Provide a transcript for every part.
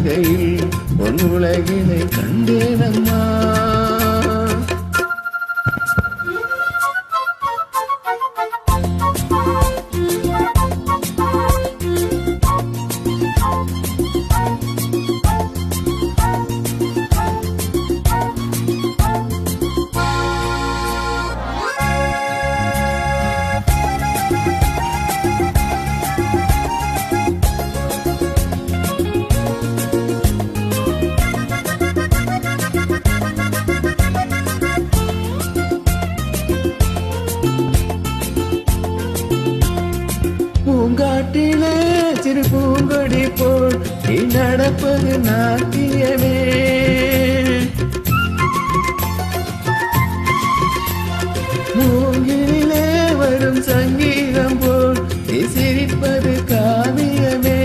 புன்னகையில் உன் உலகினை கண்டேனம்மா. பூங்காட்டிலே சிறு பூங்கொடி போல் நீ நடப்பது நாட்டியமே. மூங்கிலே வரும் சங்கீதம் போல் நீ சிரிப்பது காவியமே.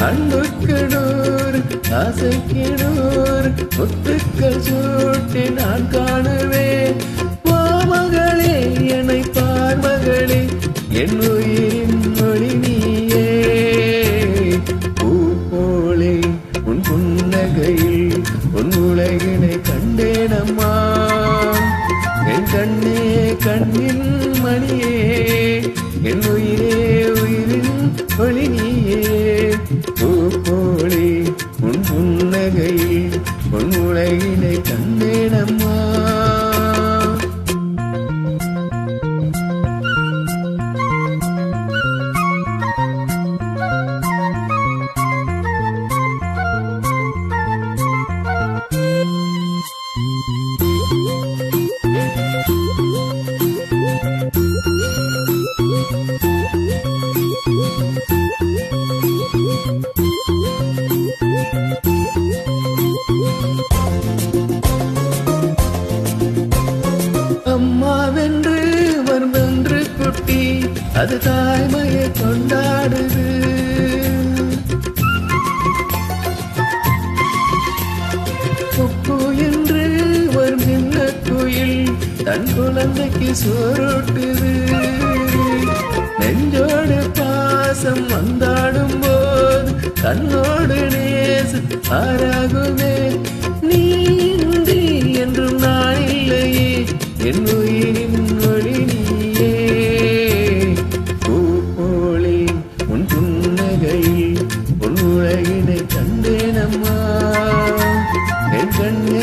அன்புக்கு நூறு ஆசைக்கு நூறு முத்துக்கள் சூட்டி நான் காணுவேன். மகளே என்னை பார் மகளே என் உயிரின் மொழி நீயே. பூ போலே உன் புன்னகையில் உன் உலகினை கண்டேனம்மா. என் கண்ணே கண்ணின் மணியே என் உயிரே உயிரின் மொழி நீயே. பூ போலே உன் புன்னகையில் உன் உலகினை கண்டேனம்மா. அம்மாவென்று வருமென்று குட்டி அது தாய்மையை கொண்டாடுது. குக்கு என்று வரும் சின்ன குயில் தன் குழந்தைக்கு சோறுட்டுது. நெஞ்சோடு பாசம் வந்தாடும் போது கண்ணோடு நேசம் ஆராகுமே. நீ இன்றி என்றும் நான் இல்லையே என் உயிரின் மொழி நீயே. பூ போலே உன் புன்னகையில் உன் உலகினை கண்டேனம்மா. என் கண்ணே